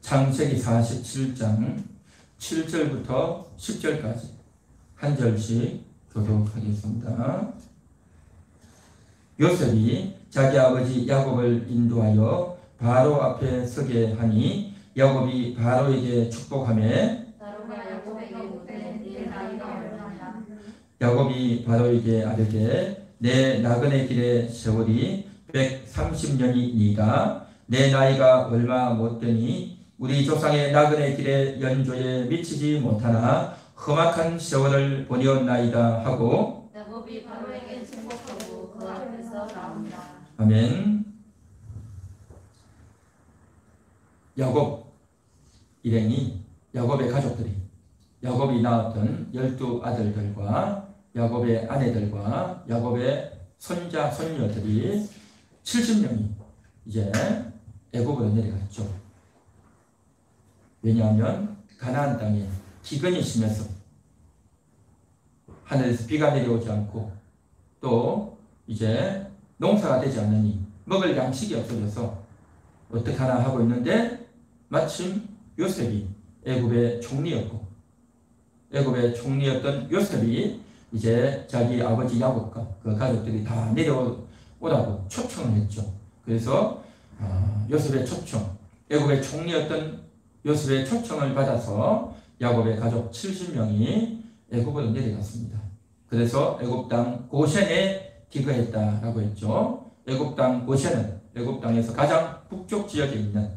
창세기 47장 7절부터 10절까지 한 절씩 교독하겠습니다. 요셉이 자기 아버지 야곱을 인도하여 바로 앞에 서게 하니 야곱이 바로에게 축복하며 야곱이 바로에게 아뢰되 내 나그네 길의 세월이 130년이니이다. 내 나이가 얼마 못되니 우리 조상의 나그네 길의 연조에 미치지 못하나 험악한 세월을 보내었나이다 하고 야곱이 바로에게 축복하고 그 앞에서 나온다. 아멘. 야곱 일행이 야곱의 가족들이 야곱이 낳았던 12아들들과 야곱의 아내들과 야곱의 손자 손녀들이 70명이 이제 애굽으로 내려갔죠. 왜냐하면 가나안 땅에 기근이 심해서 하늘에서 비가 내려오지 않고 또 이제 농사가 되지 않으니 먹을 양식이 없어져서 어떡하나 하고 있는데 마침 요셉이 애굽의 총리였던 요셉이 이제 자기 아버지 야곱과 그 가족들이 다 내려오라고 초청을 했죠. 그래서 요셉의 초청, 애굽의 총리였던 요셉의 초청을 받아서 야곱의 가족 70명이 애굽으로 내려갔습니다. 그래서 애굽 땅 고센에 기거했다라고 했죠. 애굽 땅 고센은 애굽 땅에서 가장 북쪽 지역에 있는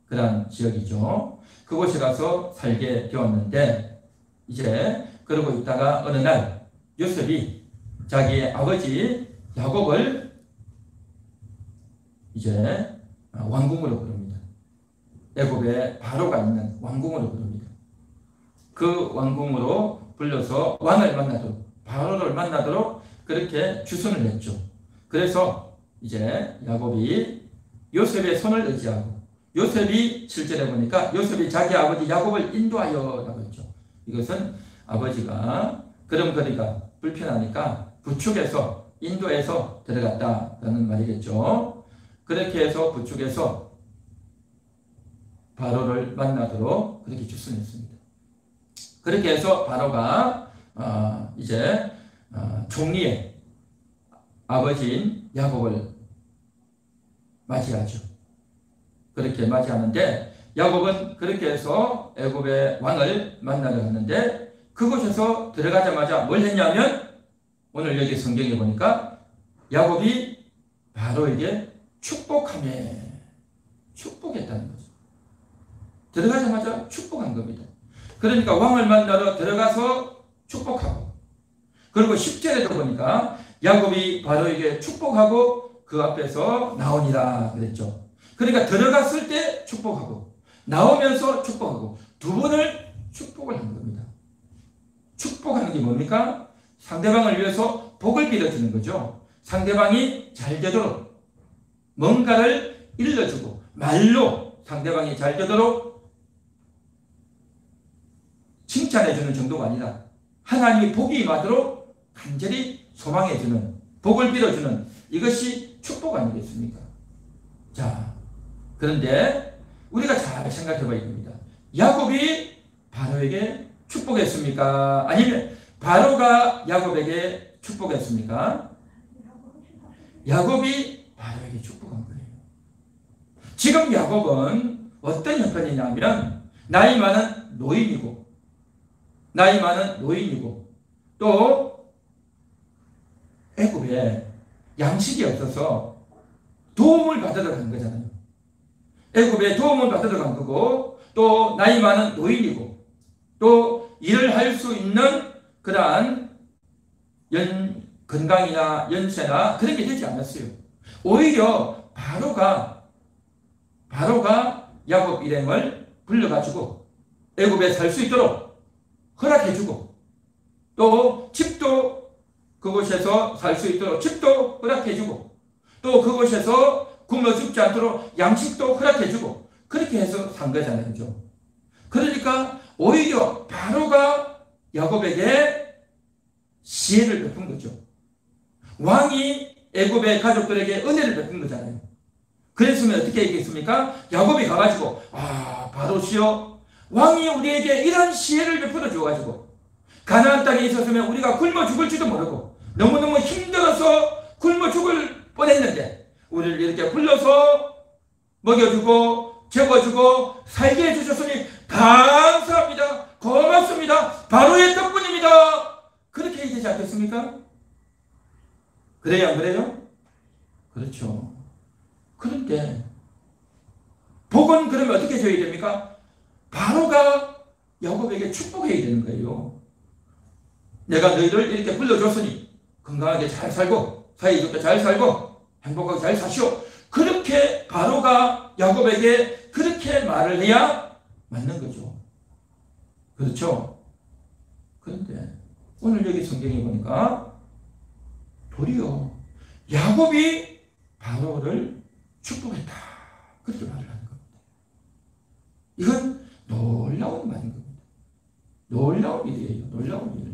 그런 지역이죠. 그곳에 가서 살게 되었는데 이제 그러고 있다가 어느 날 요셉이 자기의 아버지 야곱을 이제 왕궁으로 부릅니다. 애굽에 바로가 있는 왕궁으로 부릅니다. 그 왕궁으로 불러서 왕을 만나도록 바로를 만나도록 그렇게 주선을 했죠. 그래서 이제 야곱이 요셉의 손을 의지하고 요셉이 7절에 보니까 요셉이 자기 아버지 야곱을 인도하여 라고 했죠. 이것은 아버지가 걸음걸이가 불편하니까 부축해서 인도해서 들어갔다라는 말이겠죠. 그렇게 해서 부축해서 바로를 만나도록 그렇게 주선했습니다. 그렇게 해서 바로가 이제 총리의 아버지인 야곱을 맞이하죠. 그렇게 맞이하는데 야곱은 그렇게 해서 애굽의 왕을 만나려 하는데 그곳에서 들어가자마자 뭘 했냐면 오늘 여기 성경에 보니까 야곱이 바로에게 축복했다는 거죠. 들어가자마자 축복한 겁니다. 그러니까 왕을 만나러 들어가서 축복하고 그리고 10절에도 보니까 야곱이 바로에게 축복하고 그 앞에서 나오니라 그랬죠. 그러니까 들어갔을 때 축복하고 나오면서 축복하고 두 번을 축복을 한 겁니다. 축복하는 게 뭡니까? 상대방을 위해서 복을 빌어주는 거죠. 상대방이 잘 되도록 뭔가를 일러주고 말로 상대방이 잘 되도록 칭찬해주는 정도가 아니라 하나님이 복이 임하도록 간절히 소망해주는 복을 빌어주는 이것이 축복 아니겠습니까? 자, 그런데 우리가 잘 생각해 봐야 됩니다. 야곱이 바로에게 축복했습니까? 아니면 바로가 야곱에게 축복했습니까? 야곱이 바로에게 축복한 거예요. 지금 야곱은 어떤 형편이냐면 나이 많은 노인이고 또 애굽에 양식이 없어서 도움을 받으러 간 거잖아요. 애굽에 도움을 받으러 간 거고 또 나이 많은 노인이고 또 일을 할 수 있는 그러한 건강이나 연세나 그런 게 되지 않았어요. 오히려 바로가 야곱 일행을 불러가지고 애굽에 살 수 있도록 허락해주고 또 집도 그곳에서 살 수 있도록 집도 허락해주고 또 그곳에서 굶어 죽지 않도록 양식도 허락해주고 그렇게 해서 산 거잖아요. 그죠? 그러니까 오히려 바로가 야곱에게 지혜를 베푼 거죠. 왕이 애굽의 가족들에게 은혜를 베푼 거잖아요. 그랬으면 어떻게 얘기했습니까? 야곱이 가가지고 바로시여, 왕이 우리에게 이런 시혜를 베풀어 주어가지고 가나안 땅에 있었으면 우리가 굶어 죽을지도 모르고 너무너무 힘들어서 굶어 죽을 뻔했는데 우리를 이렇게 불러서 먹여주고 재워주고 살게 해주셨으니 감사합니다. 고맙습니다. 바로의 덕분입니다. 그렇게 해야 되지 않겠습니까? 그래요, 안 그래요? 그렇죠. 그런데 복은 그러면 어떻게 줘야 됩니까? 바로가 야곱에게 축복해야 되는 거예요. 내가 너희를 이렇게 불러줬으니 건강하게 잘 살고 사이좋게 잘 살고 행복하게 잘 사시오. 그렇게 바로가 야곱에게 그렇게 말을 해야 맞는 거죠. 그렇죠? 그런데 오늘 여기 성경에 보니까 도리어 야곱이 바로를 축복했다. 그렇게 말을 하는 겁니다. 이건 놀라운 말인 겁니다. 놀라운 일이에요. 놀라운 일.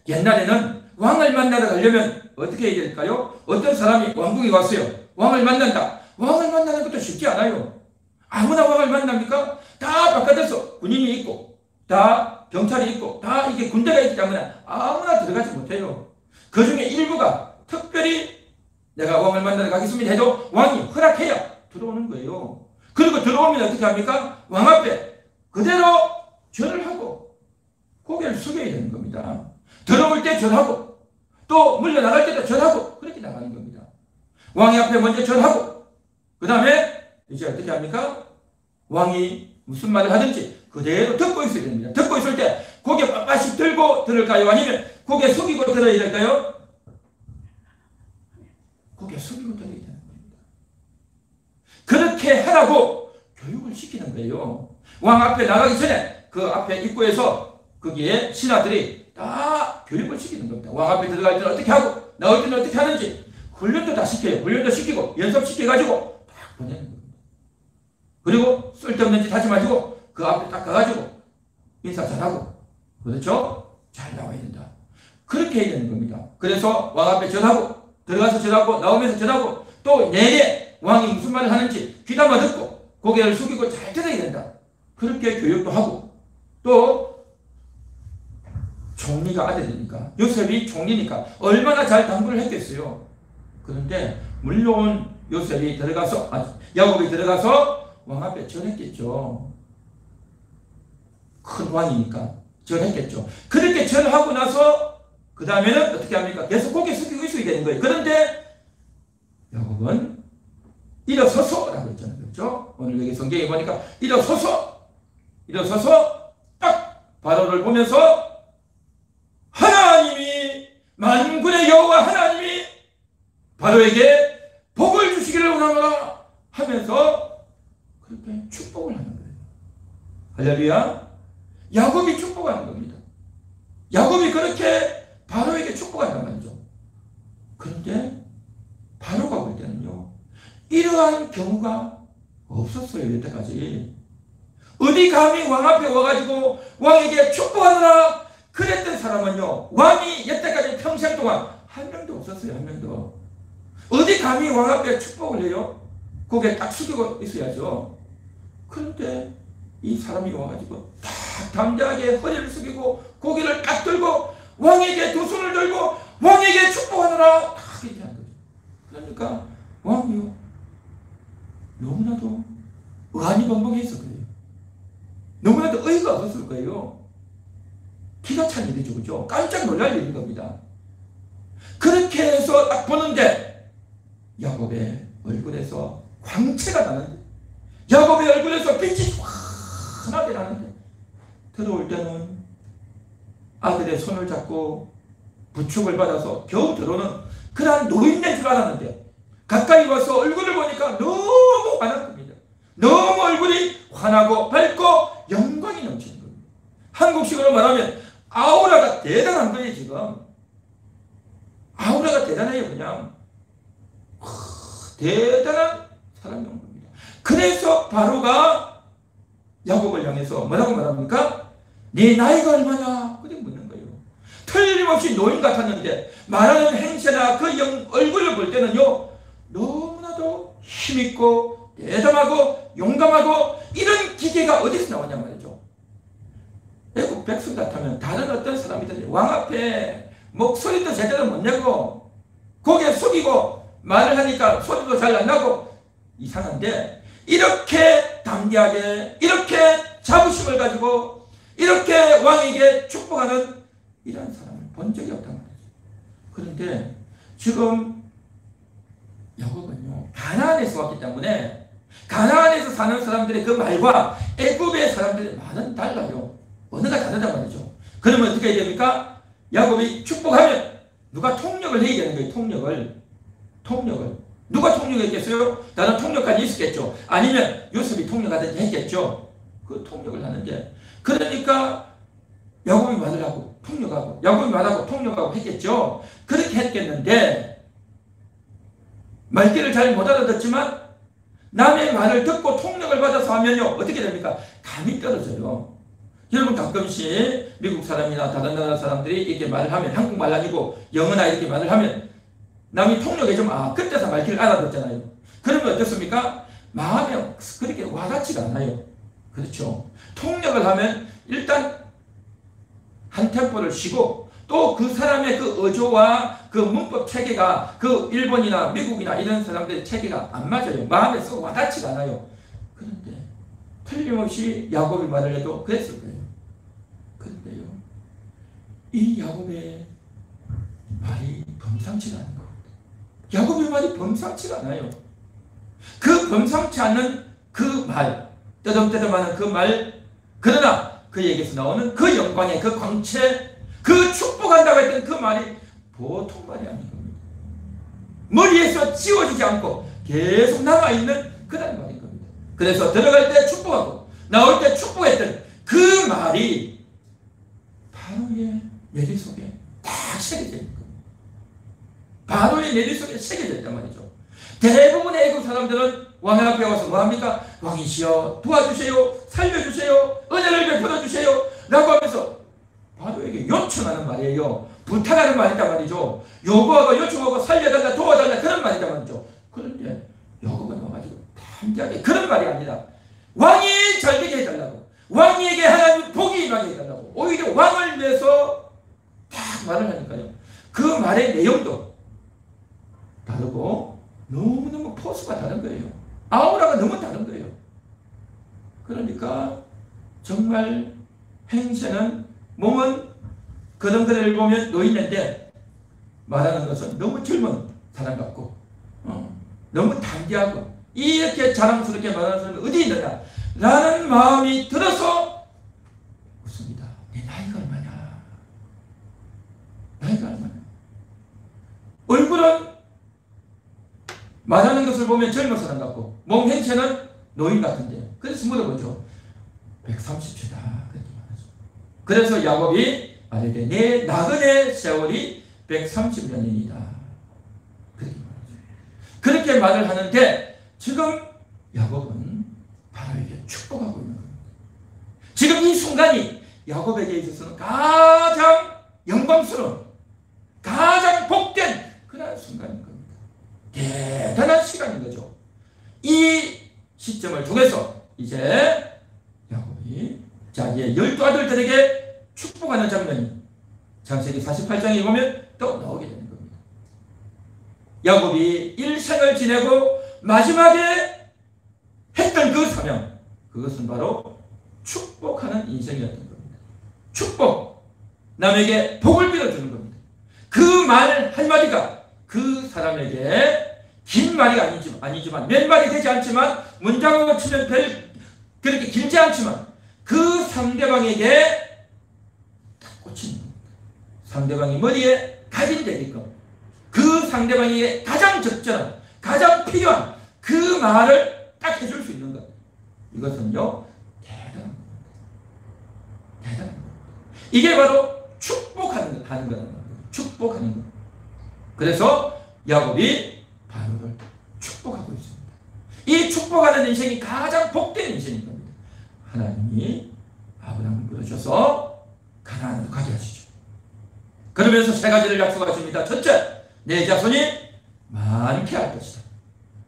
옛날에는 왕을 만나러 가려면 어떻게 해야 될까요? 어떤 사람이 왕궁에 왔어요. 왕을 만난다. 왕을 만나는 것도 쉽지 않아요. 아무나 왕을 만납니까? 다 바깥에서 군인이 있고 다 경찰이 있고 다 이게 군대가 있기 때문에 아무나 들어가지 못해요. 그 중에 일부가 특별히 내가 왕을 만나러 가겠습니다 해도 왕이 허락해야 들어오는 거예요. 그리고 들어오면 어떻게 합니까? 왕 앞에 그대로 절을 하고 고개를 숙여야 되는 겁니다. 들어올 때 절하고 또 물러나갈 때도 절하고 그렇게 나가는 겁니다. 왕이 앞에 먼저 절하고 그 다음에 이제 어떻게 합니까? 왕이 무슨 말을 하든지 그대로 듣고 있어야 됩니다. 듣고 있을 때 고개 빳빳이 들고 들을까요? 아니면 고개 숙이고 들어야 될까요? 고개 숙이고 들어야 되는 겁니다. 그렇게 하라고 교육을 시키는 거예요. 왕 앞에 나가기 전에 그 앞에 입구에서 거기에 신하들이 다 교육을 시키는 겁니다. 왕 앞에 들어갈 때는 어떻게 하고 나올 때는 어떻게 하는지 훈련도 다 시켜요. 훈련도 시키고 연습시켜가지고 딱 보내는 겁니다. 그리고 쓸데없는 짓 하지 마시고 그 앞에 딱 가가지고 인사 잘하고 그렇죠? 잘 나와야 된다. 그렇게 해야 되는 겁니다. 그래서 왕 앞에 절하고 들어가서 절하고 나오면서 절하고 또 내내 왕이 무슨 말을 하는지 귀담아 듣고 고개를 숙이고 잘 들어야 된다. 그렇게 교육도 하고 또 총리가 아들이니까 요셉이 총리니까 얼마나 잘 당부를 했겠어요. 그런데 물론 요셉이 들어가서 야곱이 들어가서 왕 앞에 절했겠죠. 큰 왕이니까 절했겠죠. 그렇게 절하고 나서 그 다음에는 어떻게 합니까? 계속 고개 숙이고 있어야 되는 거예요. 그런데 야곱은 일어서서라고 했잖아요. 그렇죠? 오늘 여기 성경에 보니까 일어서서 딱 바로를 보면서 하나님이 만군의 여호와 하나님이 바로에게 복을 주시기를 원하노라 하면서 그렇게 축복을 하는 거예요. 할렐루야. 야곱이 축복하는 겁니다. 야곱이 그렇게 바로에게 축복한단 말이죠. 그런데 바로가 볼 때는요 이러한 경우가 없었어요. 여태까지 어디 감히 왕 앞에 와가지고 왕에게 축복하느라 그랬던 사람은요 왕이 여태까지 평생 동안 한 명도 없었어요. 한 명도. 어디 감히 왕 앞에 축복을 해요? 고개 딱 숙이고 있어야죠. 그런데 이 사람이 와가지고 딱 담대하게 허리를 숙이고 고개를 딱 들고 왕에게 두 손을 들고 왕에게 축복하느라 딱 이렇게 한 거죠. 그러니까 왕이요 너무나도 의안이 벙벙했을 거예요. 너무나도 의의가 없었을 거예요. 기가 찬 일이죠. 그죠? 깜짝 놀랄 일인 겁니다. 그렇게 해서 딱 보는데 야곱의 얼굴에서 광채가 나는데 야곱의 얼굴에서 빛이 환하게 나는데 들어올 때는 아들의 손을 잡고 부축을 받아서 겨우 들어오는 그러한 노인네 줄 알았는데 가까이 와서 얼굴을 보니까 너무 환한 겁니다. 너무 얼굴이 환하고 밝고 영광이 넘치는 겁니다. 한국식으로 말하면 아우라가 대단한 거예요. 지금 아우라가 대단해요. 그냥 대단한 사람이 온 겁니다. 그래서 바로가 야곱을 향해서 뭐라고 말합니까? 네 나이가 얼마냐? 그렇게 묻는 거예요. 틀림없이 노인 같았는데 말하는 행세나 그 얼굴을 볼 때는요 너무나도 힘있고 대담하고 용감하고 이런 기계가 어디서 나오냐 말이죠. 애국 백성 같으면 다른 어떤 사람이든 왕 앞에 목소리도 제대로 못 내고 고개 숙이고 말을 하니까 소리도 잘 안 나고 이상한데 이렇게 담대하게 이렇게 자부심을 가지고 이렇게 왕에게 축복하는 이런 사람을 본 적이 없단 말이죠. 그런데 지금 야곱은요 가나안에서 왔기 때문에 가나안에서 사는 사람들의 그 말과 애굽의 사람들의 말은 달라요. 언어가 다르단 말이죠. 그러면 어떻게 해야 됩니까? 야곱이 축복하면 누가 통역을 해야 되는 거예요. 통역을 누가 통역했겠어요? 나는 통역까지 있었겠죠. 아니면 요셉이 통역하든지 했겠죠. 그 통역을 하는데 그러니까 야곱이 말을 하고 통역하고 야곱이 말하고 통역하고 했겠죠. 그렇게 했겠는데 말귀를 잘 못 알아듣지만 남의 말을 듣고 통역을 받아서 하면요 어떻게 됩니까? 감이 떨어져요. 여러분 가끔씩 미국 사람이나 다른 나라 사람들이 이렇게 말을 하면 한국말 아니고 영어나 이렇게 말을 하면 남이 통역해주면 그때서 말귀를 알아듣잖아요. 그러면 어떻습니까? 마음에 그렇게 와닿지가 않아요. 그렇죠. 통역을 하면 일단 한 템포를 쉬고 또 그 사람의 그 어조와 그 문법 체계가 그 일본이나 미국이나 이런 사람들의 체계가 안 맞아요. 마음에 썩 와닿지가 않아요. 그런데 틀림없이 야곱이 말을 해도 그랬을 거예요. 그런데요 이 야곱의 말이 범상치가 않은 겁니다. 야곱의 말이 범상치가 않아요. 그 범상치 않는 그 말, 떠듬떠듬하는 그 말, 그러나 그에게서 나오는 그 영광의 그 광채, 그 축복한다고 했던 그 말이 보통 말이 아닌 겁니다. 머리에서 지워지지 않고 계속 남아있는 그런 말인 겁니다. 그래서 들어갈 때 축복하고 나올 때 축복했던 그 말이 바로의 내리 속에 딱 새겨져 있는 겁니다. 바로의 내리 속에 새겨져 있단 말이죠. 대부분의 애국 사람들은 왕 앞에 와서 뭐합니까? 왕이시여 도와주세요, 살려주세요, 은혜를 베풀어주세요 라고 하면서 바로에게 요청하는 말이에요. 부탁하는 말이란 말이죠. 요구하고 요청하고 살려달라 도와달라 그런 말이란 말이죠. 그런데 야곱은 와가지고 담대하게 그런 말이 아니라 왕이 잘 되게 해달라고, 왕에게 하나님 복이 임하게 해달라고 오히려 왕을 위해서 딱 말을 하니까요 그 말의 내용도 다르고 너무너무 포스가 다른 거예요. 아우라가 너무 다른 거예요. 그러니까 정말 행세는 몸은 그런거를 보면 노인인데 말하는 것은 너무 젊은 사람 같고 너무 담대하고 이렇게 자랑스럽게 말하는 사람이 어디 있느냐 라는 마음이 들어서 묻습니다. 내 나이가 얼마냐? 나이가 얼마냐? 얼굴은 말하는 것을 보면 젊은 사람 같고 몸 행체는 노인 같은데요. 그래서 물어보죠. 130세다. 그래서 야곱이 말하되 내 나그네 세월이 130년이다. 그렇게 말을 하는데 지금 야곱은 바로에게 축복하고 있는 겁니다. 지금 이 순간이 야곱에게 있어서는 가장 영광스러운 가장 복된 그런 순간인 겁니다. 대단한 시간인 거죠. 이 시점을 통해서 이제 야곱이 자기의 12아들들에게 축복하는 장면이 창세기 48장에 보면 또 나오게 되는 겁니다. 야곱이 일생을 지내고 마지막에 했던 그 사명, 그것은 바로 축복하는 인생이었던 겁니다. 축복, 남에게 복을 빌어주는 겁니다. 그 말 한마디가 그 사람에게 긴 말이 아니지만 몇 말이 되지 않지만 문장으로 치면 그렇게 길지 않지만 그 상대방에게 딱 꽂히는 겁니다. 상대방이 머리에 각인되게끔 그 상대방에게 가장 적절한 가장 필요한 그 말을 딱 해줄 수 있는 것, 이것은요 대단한 겁니다. 대단한 겁니다. 이게 바로 축복하는 거라는 겁니다. 축복하는 것. 그래서 야곱이 바로를 축복하고 있습니다. 이 축복하는 인생이 가장 복된 인생인 겁니다. 하나님이 아브라함을 부르셔서 가나안으로 가게 하시죠. 그러면서 세 가지를 약속하십니다. 첫째, 내 자손이 많게 할 것이다.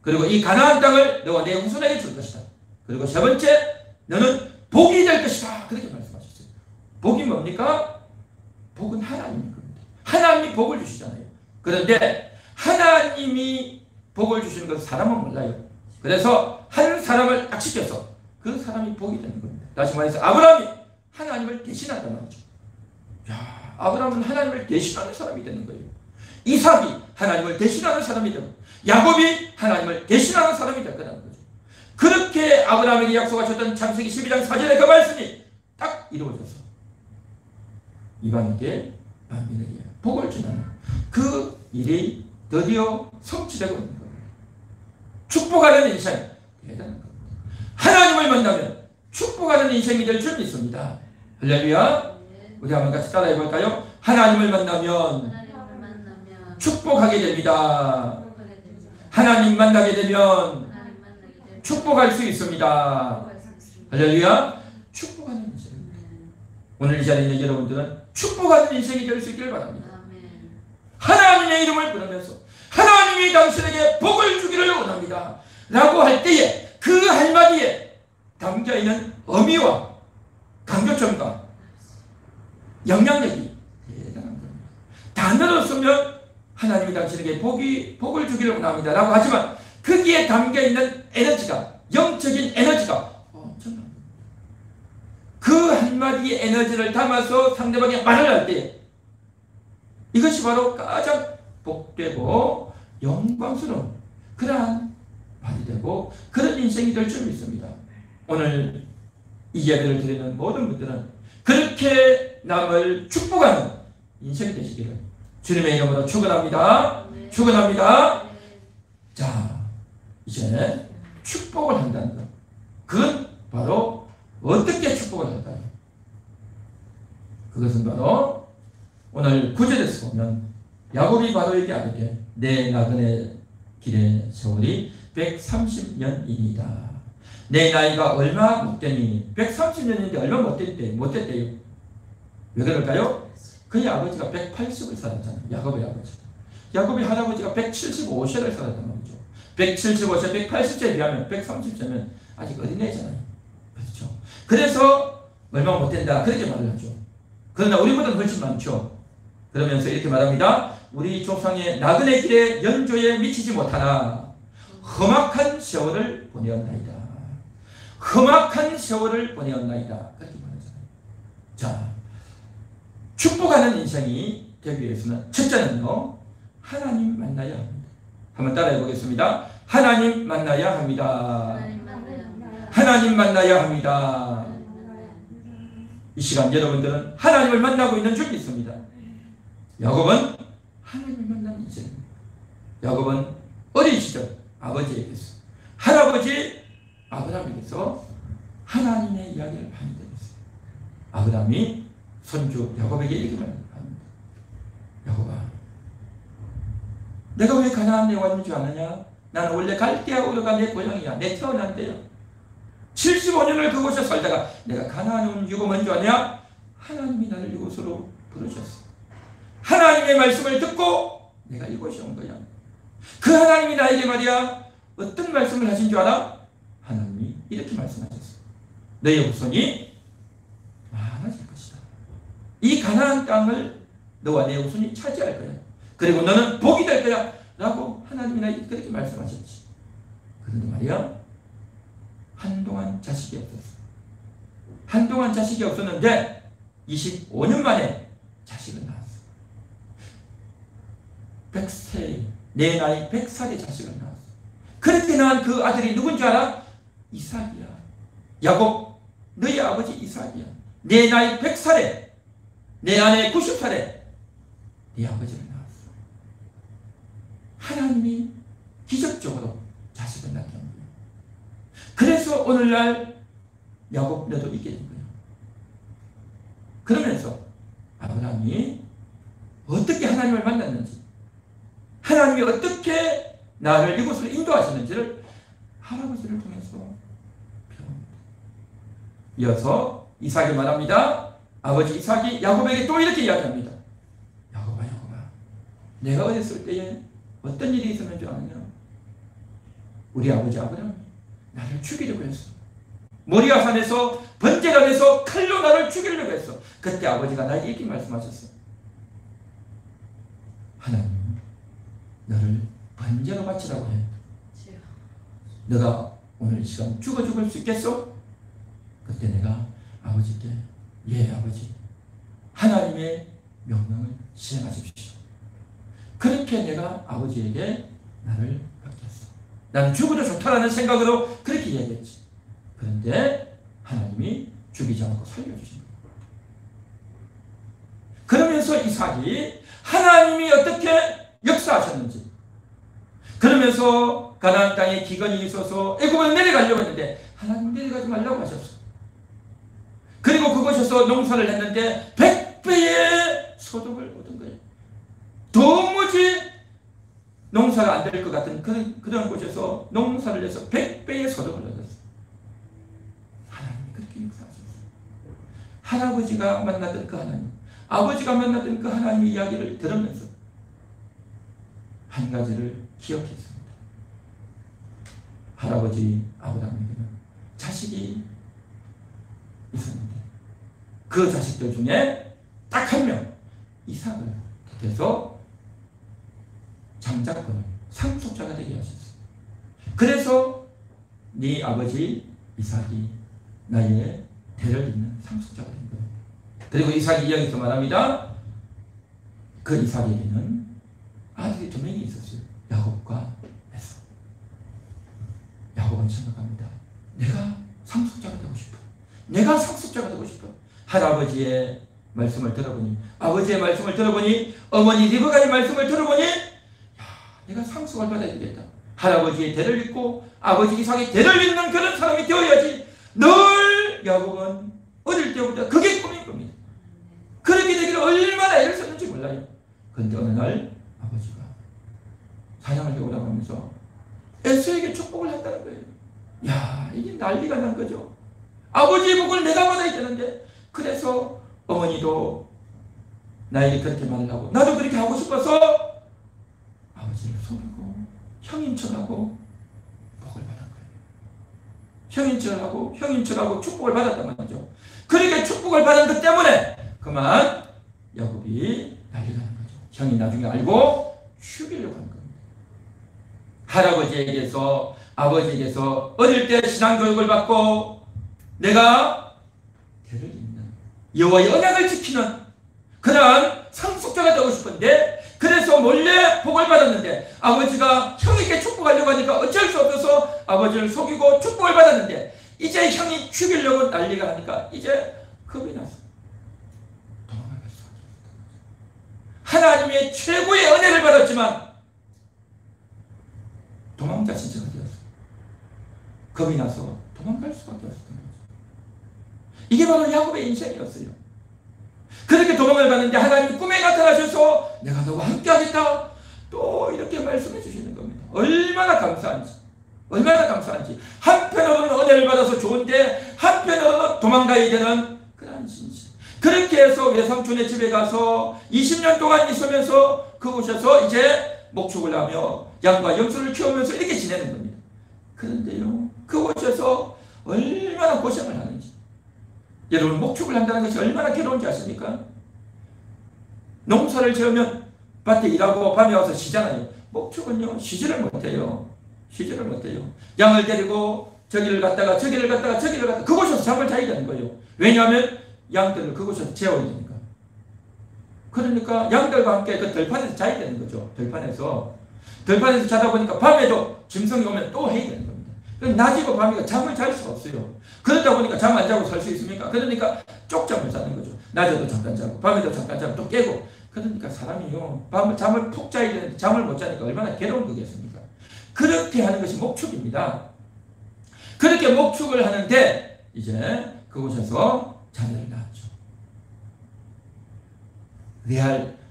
그리고 이 가나안 땅을 너와 내 후손에게 줄 것이다. 그리고 세 번째, 너는 복이 될 것이다. 그렇게 말씀하셨어요. 복이 뭡니까? 복은 하나님인 겁니다. 하나님이 복을 주시잖아요. 그런데 하나님이 복을 주시는 것은 사람은 몰라요. 그래서 한 사람을 딱 시켜서 그 사람이 복이 되는 겁니다. 다시 말해서 아브라함이 하나님을 대신한단 말이죠. 야, 아브라함은 하나님을 대신하는 사람이 되는 거예요. 이삭이 하나님을 대신하는 사람이 되고 야곱이 하나님을 대신하는 사람이 될 거라는 거죠. 그렇게 아브라함에게 약속하셨던 창세기 12장 4절의 그 말씀이 딱 이루어져서 이방인에게 만민에게 복을 주는 그 일이 드디어 성취되고 있는 겁니다. 축복하는 인생, 대단한 겁니다. 하나님을 만나면 축복하는 인생이 될 줄 믿습니다. 할렐루야. 우리 한번 같이 따라해 볼까요? 하나님을 만나면 축복하게 됩니다. 하나님 만나게 되면 축복할 수 있습니다. 할렐루야. 축복하는 인생입니다. 오늘 이 자리에 있는 여러분들은 축복하는 인생이 될 수 있기를 바랍니다. 하나님의 이름을 부르면서 하나님이 당신에게 복을 주기를 원합니다 라고 할 때에 그 한마디에 담겨있는 의미와 강조점과 영향력이 대단한 겁니다. 단어로 쓰면 하나님이 당신에게 복을 주기를 원합니다 라고 하지만 거기에 담겨있는 에너지가, 영적인 에너지가 엄청납니다. 그 한마디의 에너지를 담아서 상대방이 말을 할 때 이것이 바로 가장 복되고 영광스러운 그러한 말이 되고 그런 인생이 될 줄 믿습니다. 오늘 이 예배를 드리는 모든 분들은 그렇게 남을 축복하는 인생이 되시기를 주님의 이름으로 축원합니다. 축원합니다. 자, 이제 축복을 한다는 것. 그건 바로 어떻게 축복을 할까요? 그것은 바로 오늘 9절에서 보면 야곱이 바로 얘기하게 내 나그네 길의 세월이 130년이니이다. 내 나이가 얼마 못되니 130년인데 얼마 못됐대요. 왜 그럴까요? 그의 아버지가 180을 살았잖아요. 야곱의 아버지가. 야곱의 할아버지가 175세를 살았단 말이죠. 175세, 180세에 비하면 130세면 아직 어린애잖아요. 그렇죠. 그래서 얼마 못된다 그렇게 말을 하죠. 그러나 우리보다는 훨씬 많죠. 그러면서 이렇게 말합니다. 우리 조상의 나그네 길에 연조에 미치지 못하나 험악한 세월을 보내었나이다. 험악한 세월을 보내었나이다. 그렇게 말하잖아요. 자, 축복하는 인생이 되기 위해서는 첫째는요, 하나님 만나야 합니다. 한번 따라해 보겠습니다. 하나님 만나야 합니다. 하나님 만나야 합니다. 이 시간 여러분들은 하나님을 만나고 있는 줄 믿습니다. 야곱은 하나님을 만난 인생입니다. 야곱은 어린 시절 아버지에게서 할아버지 아브라함에게서 하나님의 이야기를 많이 들었어요. 아브라함이 손주 야곱에게 이렇게 말합니다. 야곱아, 내가 왜 가나안에 왔는 줄 아느냐? 나는 원래 갈대아 우르가 내 고향이야. 내 태어난 데야. 75년을 그곳에 살다가 내가 가나안에 온 이유가 뭔지 아냐? 하나님이 나를 이곳으로 부르셨어. 하나님의 말씀을 듣고 내가 이곳에 온 거야. 그 하나님이 나에게 말이야 어떤 말씀을 하신 줄 알아? 하나님이 이렇게 말씀하셨어. 너의 후손이 많아질 것이다. 이 가나안 땅을 너와 내 후손이 차지할 거야. 그리고 너는 복이 될 거야 라고 하나님이 나에게 그렇게 말씀하셨지. 그런데 말이야 한동안 자식이 없었어. 한동안 자식이 없었는데 25년 만에 자식을 낳았어. 100세, 내 나이 100살의 자식을 낳았어. 그렇게 낳은 그 아들이 누군지 알아? 이삭이야. 야곱, 너희 아버지 이삭이야. 내 나이 100살에, 내 아내 90살에 네 아버지를 낳았어. 하나님이 기적적으로 자식을 낳게 한 거야. 그래서 오늘날 야곱 너도 있게 된 거야. 그러면서 아브라함이 어떻게 하나님을 만났는지, 하나님이 어떻게 나를 이곳으로 인도하시는지를 할아버지를 통해서 배웁니다. 이어서 이삭이 말합니다. 아버지 이삭이 야곱에게 또 이렇게 이야기합니다. 야곱아, 내가 어렸을 때에 어떤 일이 있었는 줄 아느냐? 우리 아버지 아브라함이 나를 죽이려고 했어. 모리아 산에서 번제단에서 칼로 나를 죽이려고 했어. 그때 아버지가 나에게 이렇게 말씀하셨어. 하나님 너를 번제로 바치라고 해. 너가 오늘 이 시간 죽을 수 있겠어? 그때 내가 아버지께 예 아버지 하나님의 명령을 시행하십시오. 그렇게 내가 아버지에게 나를 맡겼어. 나는 죽어도 좋다라는 생각으로 그렇게 얘기했지. 그런데 하나님이 죽이지 않고 살려주신 거예요. 그러면서 이삭이 하나님이 어떻게 역사하셨는지, 그러면서 가나안 땅에 기근이 있어서 애굽으로 내려가려고 했는데 하나님 내려가지 말라고 하셨어. 그리고 그곳에서 농사를 했는데 100배의 소득을 얻은 거예요. 도무지 농사가 안 될 것 같은 그런 곳에서 농사를 해서 100배의 소득을 얻었어요. 하나님이 그렇게 역사하셨어요. 할아버지가 만났던 그 하나님, 아버지가 만났던 그 하나님의 이야기를 들으면서 한 가지를 기억했습니다. 할아버지 아브라함에게는 자식이 있었는데 그 자식들 중에 딱 한 명 이삭을 곁에서 장자권을 상속자가 되게 하셨어요. 그래서 네 아버지 이삭이 나의 대를 잇는 상속자가 된 거예요. 그리고 이삭이 이야기에서 말합니다. 그 이삭에게는 아들이 2명이 있었어요. 야곱과 에서. 야곱은 생각합니다. 내가 상속자가 되고 싶어. 내가 상속자가 되고 싶어. 할아버지의 말씀을 들어보니, 아버지의 말씀을 들어보니, 어머니 리브가의 말씀을 들어보니, 야, 내가 상속을 받아야 되겠다. 할아버지의 대를 잇고 아버지 이삭의 대를 잇는 그런 사람이 되어야지. 늘 야곱은 어릴 때부터 그게 꿈인 겁니다. 그렇게 되기를 얼마나 애를 썼는지 몰라요. 그런데 어느 날 아버지가 사냥을 하고 나가면서 에서에게 축복을 한다는 거예요. 야, 이게 난리가 난 거죠. 아버지의 복을 내가 받아야 되는데, 그래서 어머니도 나에게 그렇게 말을 하고 나도 그렇게 하고 싶어서 아버지를 속이고 형인 척하고 복을 받은 거예요. 형인 척하고 축복을 받았단 말이죠. 그렇게 축복을 받은 것 때문에 그만 야곱이 난리가 난 거죠. 형이 나중에 알고 죽이려고 한 겁니다. 할아버지에게서, 아버지에게서 어릴 때 신앙교육을 받고 내가 대를 잇는 여호와의 언약을 지키는 그런 상속자가 되고 싶은데, 그래서 몰래 복을 받았는데 아버지가 형에게 축복하려고 하니까 어쩔 수 없어서 아버지를 속이고 축복을 받았는데, 이제 형이 죽이려고 난리가 하니까 이제 겁이 나서 도망갈 수 없었다. 하나님의 최고의 은혜를 받았지만 도망자 신세가 되었어요. 겁이 나서 도망갈 수밖에 없었던 거죠. 이게 바로 야곱의 인생이었어요. 그렇게 도망을 가는데 하나님이 꿈에 나타나셔서 내가 너와 함께 하겠다, 또 이렇게 말씀해 주시는 겁니다. 얼마나 감사한지, 얼마나 감사한지. 한편으로는 은혜를 받아서 좋은데 한편으로는 도망가야 되는 그런 진실. 그렇게 해서 외삼촌의 집에 가서 20년 동안 있으면서 그곳에서 이제 목축을 하며 양과 염소를 키우면서 이렇게 지내는 겁니다. 그런데요, 그곳에서 얼마나 고생을 하는지. 여러분, 목축을 한다는 것이 얼마나 괴로운지 아십니까? 농사를 지으면 밭에 일하고 밤에 와서 쉬잖아요. 목축은요, 쉬지를 못해요. 쉬지를 못해요. 양을 데리고 저기를 갔다가 그곳에서 잠을 자야 되는 거예요. 왜냐하면 양들을 그곳에서 재워야 되니까. 그러니까 양들과 함께 그 들판에서 자야 되는 거죠. 들판에서 자다 보니까 밤에도 짐승이 오면 또 해야 되는 겁니다. 낮이고 밤이고 잠을 잘 수가 없어요. 그러다 보니까 잠 안 자고 살 수 있습니까? 그러니까 쪽잠을 자는 거죠. 낮에도 잠깐 자고 밤에도 잠깐 자고 또 깨고. 그러니까 사람이요, 잠을 푹 자야 되는데 잠을 못 자니까 얼마나 괴로운 거겠습니까? 그렇게 하는 것이 목축입니다. 그렇게 목축을 하는데 이제 그곳에서 자녀를 낳았죠.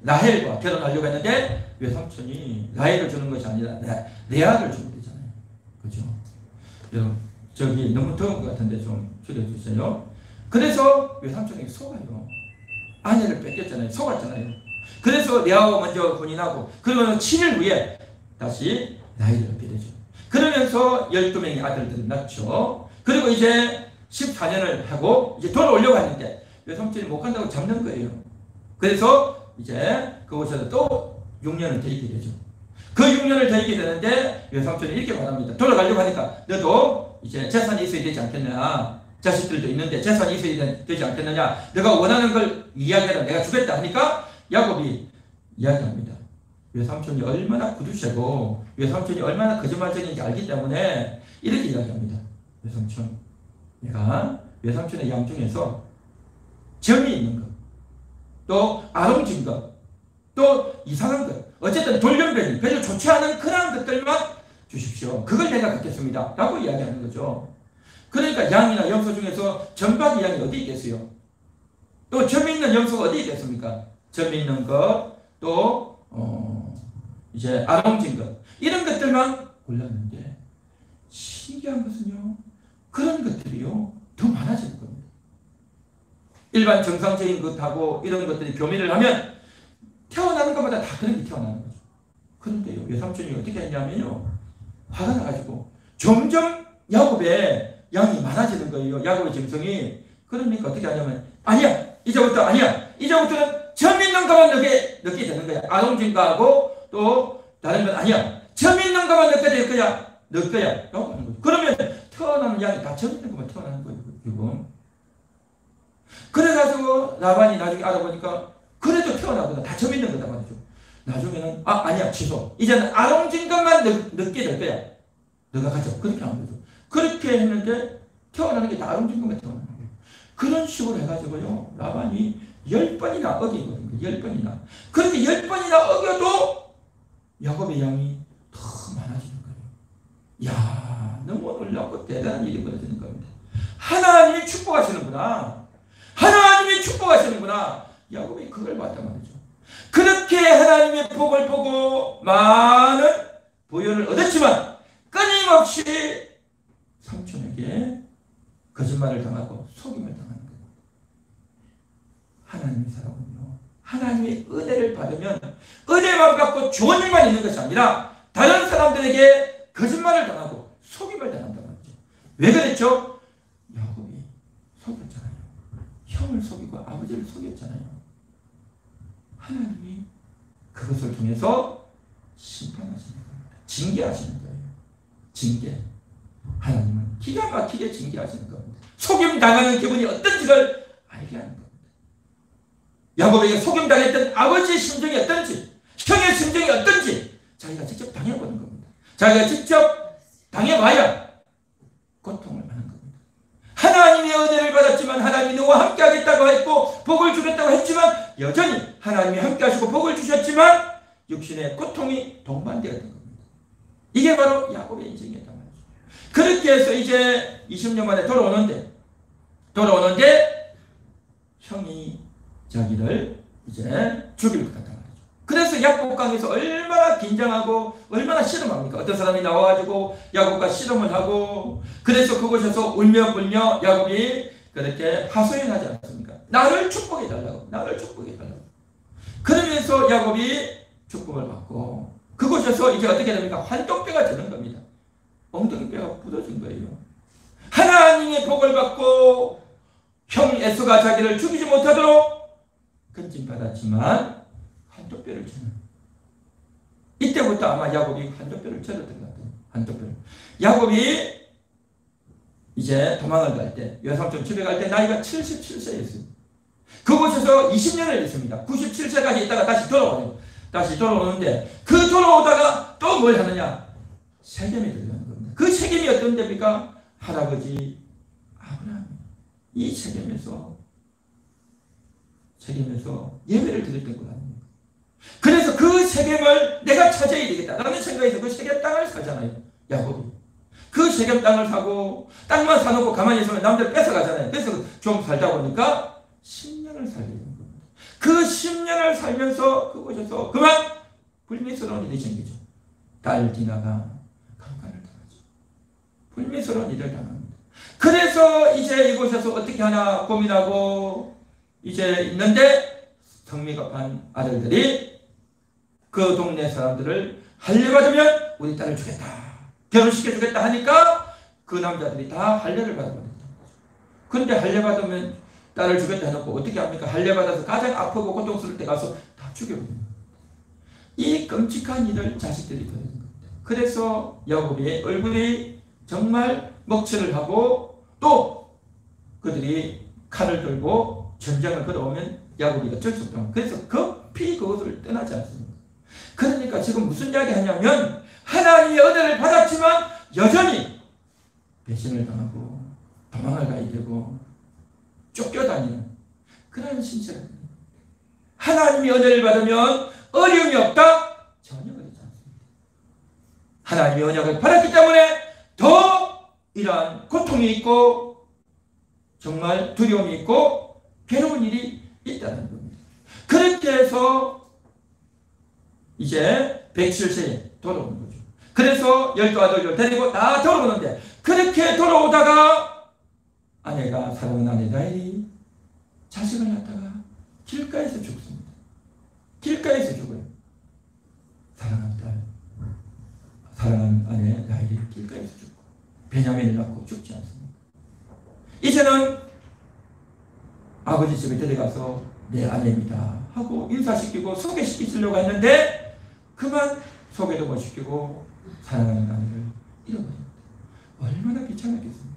라헬과 결혼하려고 했는데 외삼촌이 라헬을 주는 것이 아니라 레아를 주면 되잖아요. 그죠? 여러분, 저기 너무 더운 것 같은데 좀 줄여주세요. 그래서 외삼촌에게 속아요. 아내를 뺏겼잖아요. 속았잖아요. 그래서 레아가 먼저 혼인하고, 그러면 7일 후에 다시 라헬을 얻게 되죠. 그러면서 12명의 아들들을 낳죠. 그리고 이제 14년을 하고 이제 돌아오려고 하는데 외삼촌이 못 간다고 잡는 거예요. 그래서 이제 그곳에서 또 6년을 더 있게 되죠. 그 6년을 더 있게 되는데 외삼촌이 이렇게 말합니다. 돌아가려고 하니까 너도 이제 재산이 있어야 되지 않겠냐. 자식들도 있는데 재산이 있어야 되지 않겠느냐. 너가 원하는 걸 이야기해라. 내가 주겠다 하니까 야곱이 이야기합니다. 외삼촌이 얼마나 구두쇠고 외삼촌이 얼마나 거짓말쟁이인지 알기 때문에 이렇게 이야기합니다. 외삼촌, 내가 외삼촌의 양 중에서 점이 있는 것, 또 아롱진 것, 또 이상한 것, 어쨌든 돌연변이, 그래서 좋지 않은 그러한 것들만 주십시오. 그걸 내가 갖겠습니다. 라고 이야기하는 거죠. 그러니까 양이나 염소 중에서 점박이 양이 어디 있겠어요? 또 점이 있는 염소가 어디 있겠습니까? 점이 있는 것, 또 이제 아롱진 것, 이런 것들만 골랐는데 신기한 것은요, 그런 것들이요 더 많아지는 겁니다. 일반 정상적인 것하고 이런 것들이 교미를 하면 태어나는 것마다 다 그런 게 태어나는 거죠. 그런데요, 외삼촌이 어떻게 했냐면요, 화가 나가지고 점점 야곱의 양이 많아지는 거예요. 야곱의 정성이. 그러니까 어떻게 하냐면, 아니야, 이제부터 아니야, 이제부터는 점 있는 것만 넣게 되는 거야. 아롱진과하고 또 다른 건 아니야, 점 있는 것만 넣게 될 거야, 넣을 거야 라고 하는 거죠. 그러면 태어나는 양이 다 점 있는 것만 태어나는 거예요. 지금. 그래가지고 라반이 나중에 알아보니까 그래도 태어나거든. 다 점 있는 거다 말이죠. 나중에는 아니야, 취소, 이제는 아롱진 것만 넣게 될 거야, 너가 가져. 그렇게 하는 거죠. 그렇게 했는데 태어나는 게 다 아롱진 것만 태어나는 거예요. 그런 식으로 해가지고요, 라반이 10번이나 어기거든요. 10번이나. 그렇게 10번이나 어겨도 야곱의 양이 더 많아지는 거예요. 이야, 너무 놀랍고 대단한 일이 벌어지는 겁니다. 하나님이 축복하시는구나. 하나님이 축복하시는구나. 야곱이 그걸 봤단 말이죠. 그렇게 하나님의 복을 보고 많은 보혈을 얻었지만 끊임없이 삼촌에게 거짓말을 당하고 속임을 당하는 거예요. 하나님의 사람은요, 하나님의 은혜를 받으면 은혜만 받고 좋은 일만 있는 것이 아니라 다른 사람들에게 거짓말을 당하고 속임을 당한다는 거죠. 왜 그랬죠? 야곱이 속였잖아요. 형을 속이고 아버지를 속였잖아요. 하나님이 그것을 통해서 심판하시는 겁니다. 징계하시는 거예요. 징계. 하나님은 기가 막히게 징계하시는 겁니다. 속임 당하는 기분이 어떤지를 알게 하는 겁니다. 야곱에게 속임 당했던 아버지의 심정이 어떤지, 형의 심정이 어떤지 자기가 직접 당해보는 겁니다. 자기가 직접 당해봐야 고통을 받는 겁니다. 하나님의 은혜를 받았지만 하나님이 너와 함께 하겠다고 했고 복을 주겠다고 했지만 여전히 하나님이 함께 하시고 복을 주셨지만 육신의 고통이 동반되었던 겁니다. 이게 바로 야곱의 인생이었단 말이죠. 그렇게 해서 이제 20년 만에 돌아오는데 형이 자기를 이제 죽일 것 같단 말이죠. 그래서 야곱강에서 얼마나 긴장하고 얼마나 씨름합니까? 어떤 사람이 나와가지고 야곱과 씨름을 하고, 그래서 그곳에서 울며 불며 야곱이 그렇게 하소연하지 않습니까? 나를 축복해달라고, 나를 축복해달라고. 그러면서 야곱이 축복을 받고 그곳에서 이제 어떻게 됩니까? 환독뼈가 되는 겁니다. 엉덩이뼈가 부러진 거예요. 하나님의 복을 받고 형 에서가 자기를 죽이지 못하도록 건진받았지만 한쪽뼈를 쳐는, 이때부터 아마 야곱이 한쪽뼈를 쳐렸던 것 같아요. 한쪽뼈를. 야곱이 이제 도망을 갈 때, 외삼촌 집에 갈 때 나이가 77세였어요. 그곳에서 20년을 있습니다. 97세까지 있다가 다시 돌아오네요. 다시 돌아오는데 그 돌아오다가 또 뭘 하느냐? 세겜에 들어가는 겁니다. 그 세겜이 어떤 데입니까? 할아버지 아브라함. 이 세겜에서 예배를 드렸던 것 아닙니까? 그래서 그 세겜을 내가 찾아야 되겠다라는 생각에서 그 세겜 땅을 사잖아요. 야곱이. 그 세겜 땅을 사고 땅만 사놓고 가만히 있으면 남들 뺏어가잖아요. 그래서 좀 살다 보니까 10년을 살게 된 겁니다. 그 10년을 살면서 그곳에서 그만 불미스러운 일이 생기죠. 딸 디나가 강간을 당하죠. 불미스러운 일을 당합니다. 그래서 이제 이곳에서 어떻게 하나 고민하고 이제 있는데 성미급한 아들들이 그 동네 사람들을 할례받으면 우리 딸을 주겠다. 결혼시켜주겠다 하니까 그 남자들이 다 할례를 받아버린다. 그런데 할례 받으면 딸을 주겠다 해놓고 어떻게 합니까? 할례 받아서 가장 아프고 고통스러울 때 가서 다 죽여버립니다. 이 끔찍한 일을 자식들이 벌이는 겁니다. 그래서 야곱의 얼굴이 정말 먹칠을 하고 또 그들이 칼을 들고 전쟁을 걸어오면 야곱이 어쩔 수 없다. 그래서 급히 그것을 떠나지 않습니다. 그러니까 지금 무슨 이야기 하냐면 하나님의 은혜를 받았지만 여전히 배신을 당하고 도망을 가야 되고 쫓겨다니는 그런 신세가 하나님의 은혜를 받으면 어려움이 없다? 전혀 그렇지 않습니다. 하나님의 언약을 받았기 때문에 더 이러한 고통이 있고 정말 두려움이 있고 괴로운 일이 있다는 겁니다. 그렇게 해서 이제 107세에 돌아오는 거죠. 그래서 12아들을 데리고 다 돌아오는데 그렇게 돌아오다가 아내가 사랑하는 아내 라헬이 자식을 낳다가 길가에서 죽습니다. 길가에서 죽어요. 사랑하는 딸, 사랑하는 아내 라헬이 길가에서 죽고 베냐민을 낳고 죽지 않습니다. 이제는 아버지 집에 데려가서 내 아내입니다 하고 인사시키고 소개시키려고 했는데 그만 소개도 못 시키고 사랑하는 아내를 잃어버립니다. 얼마나 비참했겠습니까?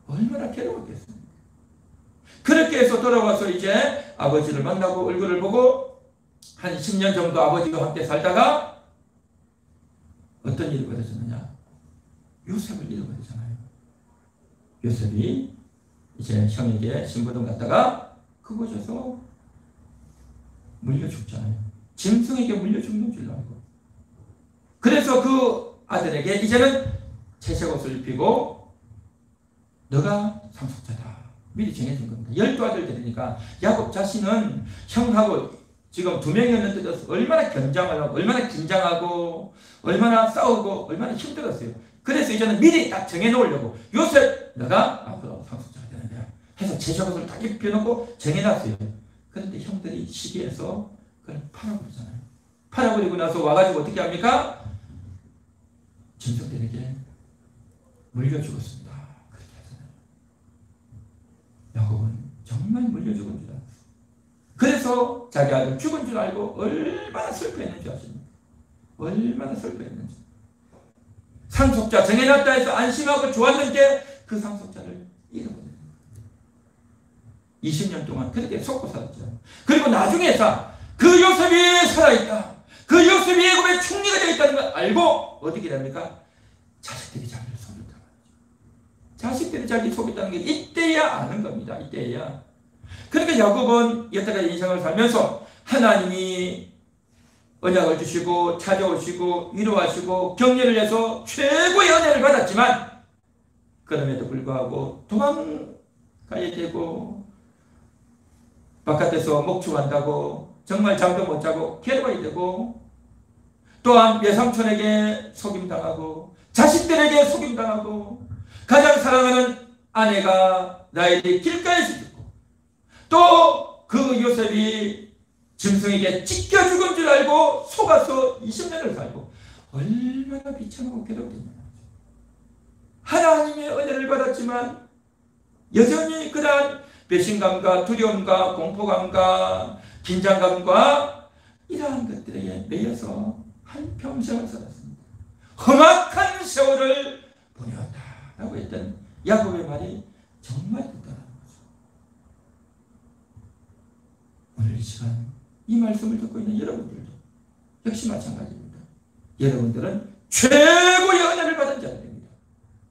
얼마나 괴로웠겠습니까? 그렇게 해서 돌아와서 이제 아버지를 만나고 얼굴을 보고 한 10년 정도 아버지와 함께 살다가 어떤 일이 벌어졌느냐? 요셉을 잃어버리잖아요. 요셉이 이제 형에게 신부름 갔다가 그곳에서 물려 죽잖아요. 짐승에게 물려 죽는 줄 알고. 그래서 그 아들에게 이제는 채색 옷을 입히고 너가 상속자다. 미리 정해준 겁니다. 12아들 되니까 야곱 자신은 형하고 지금 2명이었는데 얼마나 견장을 하고 얼마나 긴장하고 얼마나 싸우고 얼마나 힘들었어요. 그래서 이제는 미리 딱 정해놓으려고 요셉 너가 앞으로 상속자가 되는 거야 해서 채색 옷을 딱 입혀놓고 정해놨어요. 그런데 형들이 시기해서 그걸 팔아버리잖아요. 팔아버리고 나서 와가지고 어떻게 합니까? 짐승들에게 물려 죽었습니다. 그렇게 하잖아요. 야곱은 정말 물려 죽은 줄 알았어요. 그래서 자기 아들 죽은 줄 알고 얼마나 슬퍼했는지 아십니까? 얼마나 슬퍼했는지. 상속자 정해놨다 해서 안심하고 좋았는데 그 상속자를 잃어버렸어요. 20년 동안 그렇게 속고 살았죠. 그리고 나중에 그 요셉이 살아있다. 그 요셉이 애굽의 총리가 되어 있다는 걸 알고 어떻게 됩니까? 자식들이 자기를 속였다. 자식들이 자기를 속였다는 게 이때야 아는 겁니다. 이때야. 그러니까 야곱은 여태까지 인생을 살면서 하나님이 언약을 주시고 찾아오시고 위로하시고 격려를 해서 최고의 은혜를 받았지만 그럼에도 불구하고 도망가야 되고 바깥에서 목축한다고 정말 잠도 못 자고 괴로워야 되고 또한 외삼촌에게 속임당하고 자식들에게 속임당하고 가장 사랑하는 아내가 라헬이 길가에서 죽고 또 그 요셉이 짐승에게 찢겨 죽은 줄 알고 속아서 20년을 살고 얼마나 비참하고 괴롭겠냐. 하나님의 은혜를 받았지만 여전히 그러한 배신감과 두려움과 공포감과 긴장감과 이러한 것들에 매여서 한평생을 살았습니다. 험악한 세월을 보내었다라고 했던 야곱의 말이 정말 듣더라는 거죠. 오늘 이 시간 이 말씀을 듣고 있는 여러분들도 역시 마찬가지입니다. 여러분들은 최고의 은혜를 받은 자들입니다.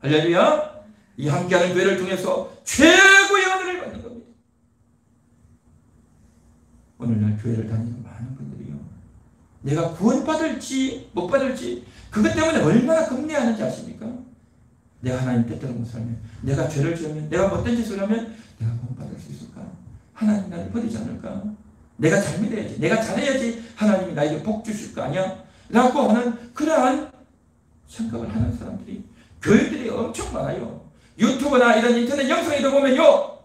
할렐루야. 이 함께하는 교회를 통해서 최고의 은혜를 받는 겁니다. 오늘날 교회를 다니는 많은 분들이요, 내가 구원받을지 못 받을지 그것 때문에 얼마나 겁내하는지 아십니까? 내가 하나님 뜻대로 못 살면, 내가 죄를 지으면, 내가 못된 짓을 하면 내가 구원받을 수 있을까? 하나님 나를 버리지 않을까? 내가 잘 믿어야지, 내가 잘해야지 하나님이 나에게 복 주실 거 아니야? 라고 하는 그러한 생각을 하는 사람들이 교회들이 엄청 많아요. 유튜브나 이런 인터넷 영상에도 보면요,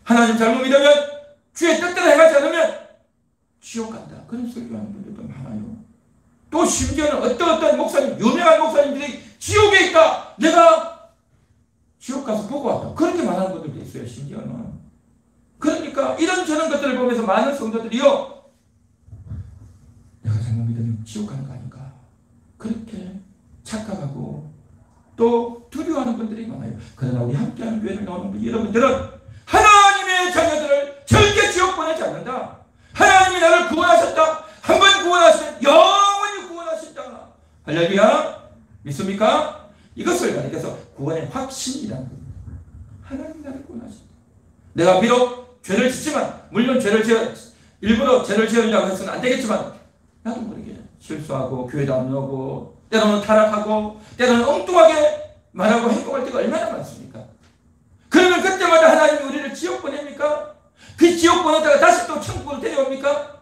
하나님 잘못 믿으면, 주의 뜻대로 해가지 않으면 지옥 간다, 그런 설교하는 분들도 많아요. 또 심지어는 어떤 목사님, 유명한 목사님들이 지옥에 있다. 내가 지옥 가서 보고 왔다. 그렇게 말하는 분들도 있어요. 심지어는. 그러니까 이런저런 것들을 보면서 많은 성도들이요, 내가 잘못 믿으면 지옥 가는 거 아닌가, 그렇게 착각하고 또 두려워하는 분들이 많아요. 그러나 우리 함께하는 교회를 나오는 분 여러분들은 하나님의 자녀들을 절대 지옥 보내지 않는다. 하나님이 나를 구원하셨다. 한 번 구원하시면 영원히 구원하신다. 할렐루야. 믿습니까? 이것을 가리켜서 구원의 확신이라는 겁니다. 하나님이 나를 구원하신다. 내가 비록 죄를 짓지만, 물론 일부러 죄를 지으려고 해서는 안 되겠지만, 나도 모르게 실수하고 교회도 안 오고 때로는 타락하고 때로는 엉뚱하게 말하고 행동할 때가 얼마나 많습니까? 그러면 그때마다 하나님이 우리를 지옥 보냅니까? 그 지옥 보냈다가 다시 또 천국으로 데려옵니까?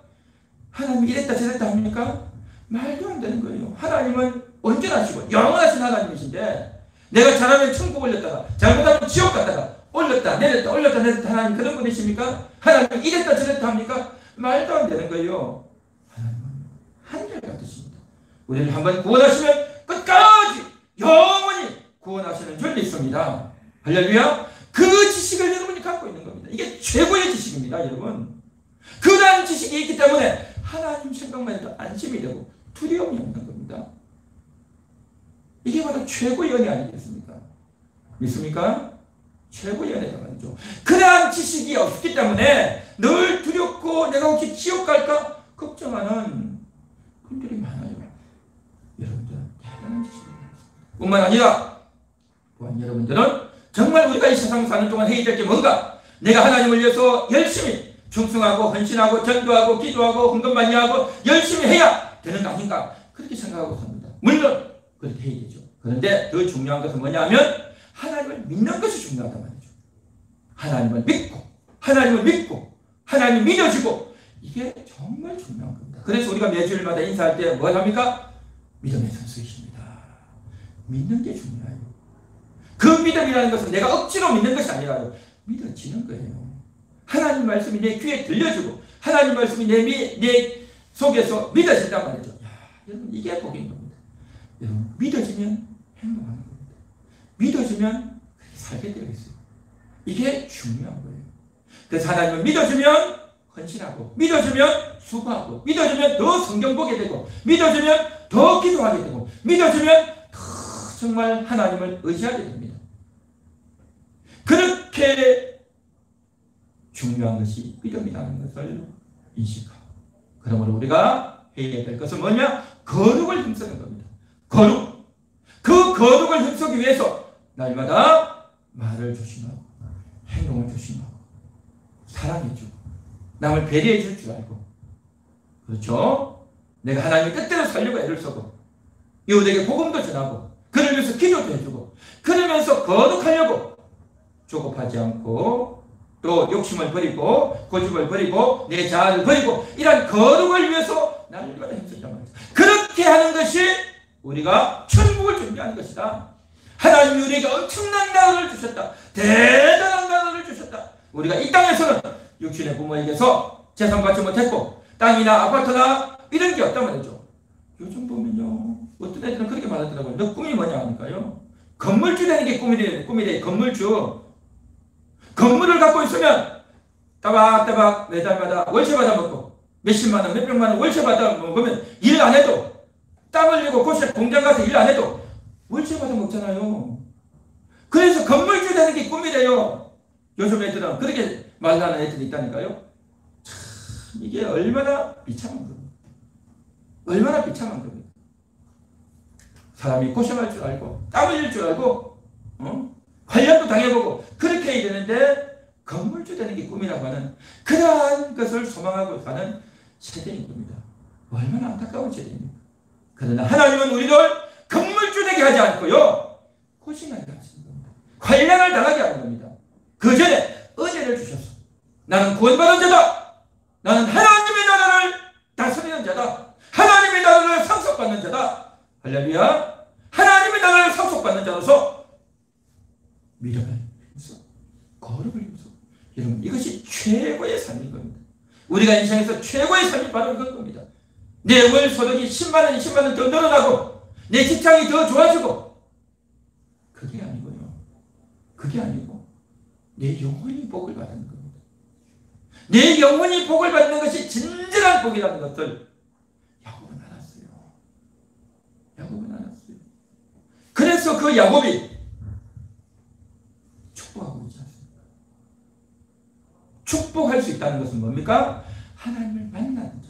하나님이 이랬다 저랬다 합니까? 말도 안 되는 거예요. 하나님은 온전하시고 영원하신 하나님이신데, 내가 잘하면 천국 올렸다가 잘못하면 지옥 갔다가 올렸다 내렸다 올렸다 내렸다 하나님 그런 분이십니까? 하나님은 이랬다 저랬다 합니까? 말도 안 되는 거예요. 하나님은 한결같으십니다. 우리를 한번 구원하시면 끝까지 영원히 구원하시는 줄이 있습니다. 할렐루야. 그 지식을 여러분이 갖고 있는 겁니다. 이게 최고의 지식입니다. 여러분, 그러한 지식이 있기 때문에 하나님 생각만 해도 안심이 되고 두려움이 없는 겁니다. 이게 바로 최고의 은혜 아니겠습니까? 믿습니까? 최고의 은혜가 말이죠. 그러한 지식이 없기 때문에 늘 두렵고 내가 혹시 지옥 갈까 걱정하는 분들이 많아요. 여러분들은 대단한 지식입니다. 뿐만 아니라 또한 여러분들은 정말 우리가 이 세상 사는 동안 해야 될 게 뭔가, 내가 하나님을 위해서 열심히 충성하고 헌신하고 전도하고 기도하고 헌금 많이 하고 열심히 해야 되는 거 아닌가, 그렇게 생각하고 삽니다. 물론 그렇게 해야 되죠. 그런데 더 중요한 것은 뭐냐 하면 하나님을 믿는 것이 중요하단 말이죠. 하나님을 믿고 하나님 믿어지고, 이게 정말 중요한 겁니다. 그래서 우리가 매주일마다 인사할 때 뭘 합니까? 믿음의 선수이십니다. 믿는 게 중요해요. 그 믿음이라는 것은 내가 억지로 믿는 것이 아니라요, 믿어지는 거예요. 하나님 말씀이 내 귀에 들려주고 하나님 말씀이 내 속에서 믿어진단 말이죠. 야, 여러분, 이게 복인 겁니다. 여러분, 믿어지면 행복하는 겁니다. 믿어지면 그렇게 살게 되어 있어요. 이게 중요한 거예요. 그래서 하나님을 믿어주면 헌신하고, 믿어주면 수고하고, 믿어주면 더 성경 보게 되고, 믿어주면 더 기도하게 되고, 믿어주면 더 정말 하나님을 의지하게 됩니다. 그렇게 중요한 것이 믿음이라는 것을 인식하고, 그러므로 우리가 해야 될 것은 뭐냐? 거룩을 힘쓰는 겁니다. 거룩. 그 거룩을 힘쓰기 위해서 날마다 말을 조심하고 행동을 조심하고 사랑해주고 남을 배려해 줄 줄 알고, 그렇죠? 내가 하나님의 뜻대로 살려고 애를 쓰고 이웃에게 복음도 전하고 그를 위해서 기도도 해주고, 그러면서 거룩하려고 조급하지 않고 또 욕심을 버리고 고집을 버리고 내 자아를 버리고 이런 거룩을 위해서 날마다 힘쓰자 말이죠. 그렇게 하는 것이 우리가 천국을 준비하는 것이다. 하나님이 우리에게 엄청난 나라를 주셨다. 대단한 나라를 주셨다. 우리가 이 땅에서는 육신의 부모에게서 재산 받지 못했고 땅이나 아파트나 이런 게 없단 말이죠. 요즘 보면요, 어떤 애들은 그렇게 말하더라고요. 너 꿈이 뭐냐 하니까요, 건물주 되는 게 꿈이래. 건물주. 건물을 갖고 있으면 따박따박 매달마다 월세 받아먹고 몇십만 원, 몇백만 원 월세 받아먹으면 일 안 해도, 땀 흘리고 곳에 공장 가서 일 안 해도 월세 받아먹잖아요. 그래서 건물주 되는 게 꿈이래요. 요즘 애들은 그렇게 말하는 애들이 있다니까요. 참, 이게 얼마나 비참한 겁니다. 얼마나 비참한 겁니다. 사람이 고생할 줄 알고 땀 흘릴 줄 알고 관련도 당해보고 그렇게 해야 되는데 건물주 되는 게 꿈이라고 하는 그러한 것을 소망하고 사는 세대인 겁니다. 얼마나 안타까운 세대입니까? 그러나 하나님은 우리를 건물주 되게 하지 않고요, 고생하게 하시는 겁니다. 관련을 당하게 하는 겁니다. 그 전에 은혜를 주셔서 나는 구원받은 자다. 나는 하나님의 나라를 다스리는 자다. 하나님의 나라를 상속받는 자다. 할렐루야. 하나님의 나라를 상속받는 자로서 믿음을 힘써 거룩을 힘써. 여러분, 이것이 최고의 삶인 겁니다. 우리가 인생에서 최고의 삶이 바로 이건 겁니다. 내 월 소득이 10만원, 20만원 더 늘어나고 내 직장이 더 좋아지고, 그게 아니고요. 그게 아니고 내 영혼이 복을 받는 겁니다. 내 영혼이 복을 받는 것이 진정한 복이라는 것을 야곱은 알았어요. 야곱은 알았어요. 그래서 그 야곱이 축복하고 있지 않습니까? 축복할 수 있다는 것은 뭡니까? 하나님을 만나는 자.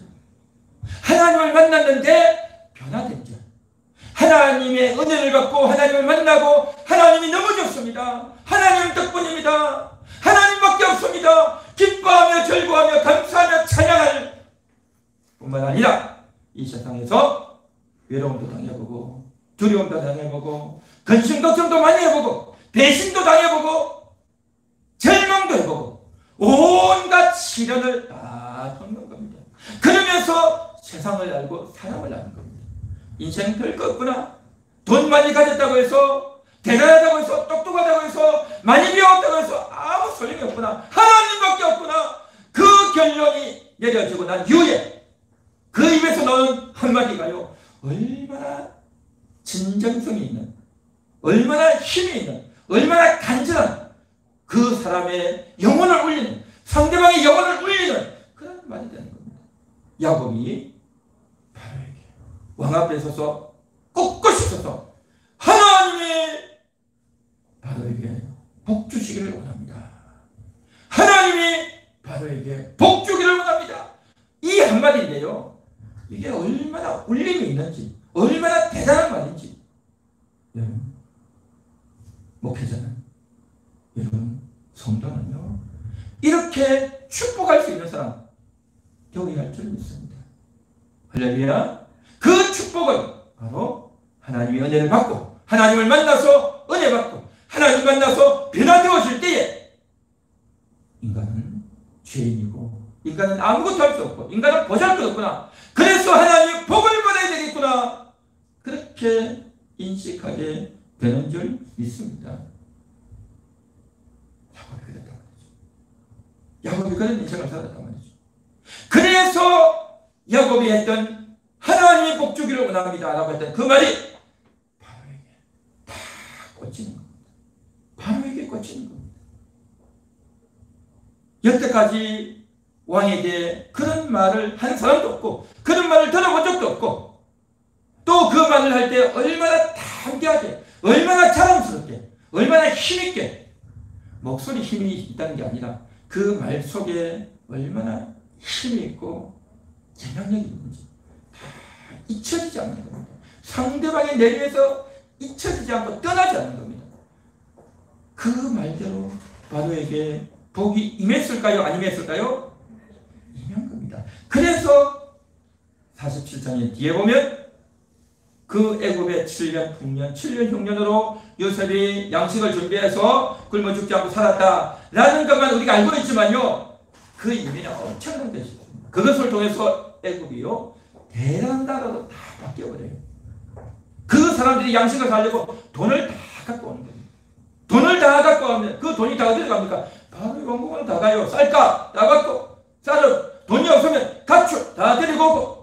하나님을 만났는데 변화된 자. 하나님의 은혜를 받고 하나님을 만나고 하나님이 너무 좋습니다. 하나님 덕분입니다. 하나님밖에 없습니다. 기뻐하며 즐거워하며 감사하며 찬양할 뿐만 아니라 이 세상에서 외로움도 당해보고 두려움도 당해보고 근심 걱정도 많이 해보고 배신도 당해보고 절망도 해보고 온갖 시련을 다 겪는 겁니다. 그러면서 세상을 알고 사람을 아는 겁니다. 인생 별거 없구나. 돈 많이 가졌다고 해서 대단하다고 해서 똑똑하다고 해서 많이 배웠다고 해서 아무 소용이 없구나. 하나님밖에 없구나. 그 결론이 내려지고 난 이후에 그 입에서 나오는 한마디가요, 얼마나 진정성이 있는, 얼마나 힘이 있는, 얼마나 간절한 그 사람의 영혼을 울리는, 상대방의 영혼을 울리는 그런 말이 되는 겁니다. 야곱이 바로에게 왕 앞에 서서 꼿꼿이 서서 하나님이 바로에게 복 주시기를 원합니다. 하나님이 바로에게 복 주기를 원합니다. 이 한마디인데요, 이게 얼마나 울림이 있는지, 얼마나 대단한 말인지. 여러분, 목회자는, 여러분, 성도는요, 이렇게 축복할 수 있는 사람 되어야 할 줄 믿습니다. 할렐루야. 그 축복은 바로 하나님의 은혜를 받고 하나님을 만나서 은혜 받고 하나님 만나서 변화되어질 때에 인간은 죄인이고 인간은 아무것도 할 수 없고 인간은 보잘것없구나. 그래서 하나님의 복을 받아야 되겠구나. 그렇게 인식하게 되는 줄 믿습니다. 야곱이 그랬단 말이죠. 야곱이 그런 인생을 살았단 말이죠. 그래서 야곱이 했던 하나님의 복 주기를 원합니다 라고 했던 그 말이 바로에게 다 꽂히는 겁니다. 바로에게 꽂히는 겁니다. 여태까지 왕에게 그런 말을 한 사람도 없고 그런 말을 들어본 적도 없고 또 그 말을 할 때 얼마나 담대하게, 얼마나 자랑스럽게, 얼마나 힘있게, 목소리 힘이 있다는 게 아니라 그 말 속에 얼마나 힘이 있고 영향력이 있는지 다 잊혀지지 않는 겁니다. 상대방의 내면에서 잊혀지지 않고 떠나지 않는 겁니다. 그 말대로 바로에게 복이 임했을까요? 안 임했을까요? 임한 겁니다. 그래서 47장의 뒤에 보면 그 애굽의 7년 흉년, 7년 흉년으로 요셉이 양식을 준비해서 굶어 죽지 않고 살았다라는 것만 우리가 알고 있지만요, 그 의미는 엄청난 것이 있습니다. 그것을 통해서 애굽이요 대단한 나라로 다 바뀌어버려요. 그 사람들이 양식을 살려고 돈을 다 갖고 오는 거예요. 돈을 다 갖고 오면 그 돈이 다 어디로 갑니까? 바로 원공으로 다 가요. 쌀값 다 갖고, 쌀을 돈이 없으면 가축 다 데리고 오고,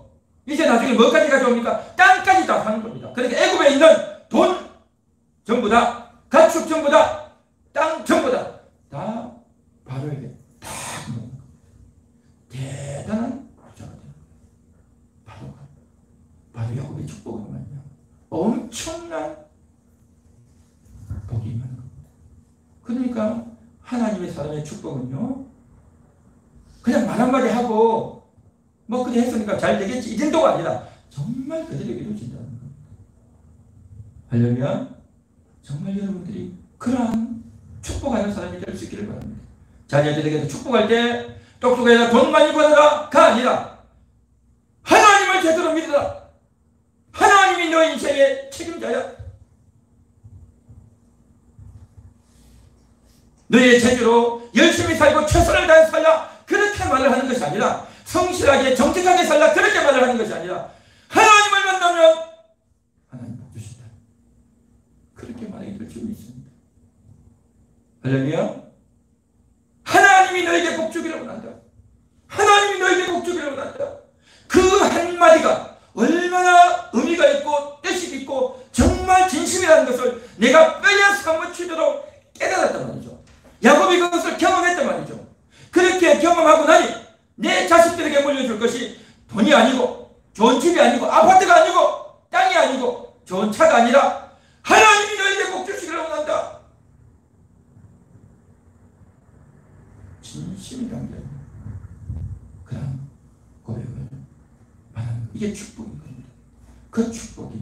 이제 나중에 뭐까지 가져옵니까? 땅까지 다 사는 겁니다. 그러니까 애굽에 있는 돈 전부 다, 가축 전부 다, 땅 전부 다 바로에게 다 먹는 겁니다. 대단한 부자가 되는 거예요. 바로 야곱의 축복은 말이야. 엄청난 복이 임하는 겁니다. 그러니까 하나님의 사람의 축복은요, 그냥 말 한마디 하고 뭐 그래 했으니까 잘 되겠지 이 정도가 아니라 정말 그대로 이루어진다는 겁니다. 하려면 정말 여러분들이 그러한 축복하는 사람이 될 수 있기를 바랍니다. 자녀들에게도 축복할 때 똑똑해서 돈 많이 벌어라가 아니라 하나님을 제대로 믿어라. 하나님이 너의 인생의 책임자야. 너의 재주로 열심히 살고 최선을 다해 살라, 그렇게 말을 하는 것이 아니라 성실하게 정직하게 살라, 그렇게 말을 하는 것이 아니라 하나님을 만나면 하나님 복 주신다, 그렇게 말하게 될 줄 믿습니다. 할렐루야. 하나님이 너에게 복 주기를 원한다. 하나님이 너에게 복 주기를 원한다. 그 한마디가 얼마나 의미가 있고 뜻이 있고 정말 진심이라는 것을 내가 뼈에 사무치도록 깨달았단 말이죠. 야곱이 그것을 경험했단 말이죠. 그렇게 경험하고 나니 내 자식들에게 물려줄 것이 돈이 아니고 좋은 집이 아니고 아파트가 아니고 땅이 아니고 좋은 차가 아니라 하나님이 너희에게 복 주시기를 원한다. 진심이 담겨 그런 고백을 말하는 이게 축복인 겁니다. 그 축복이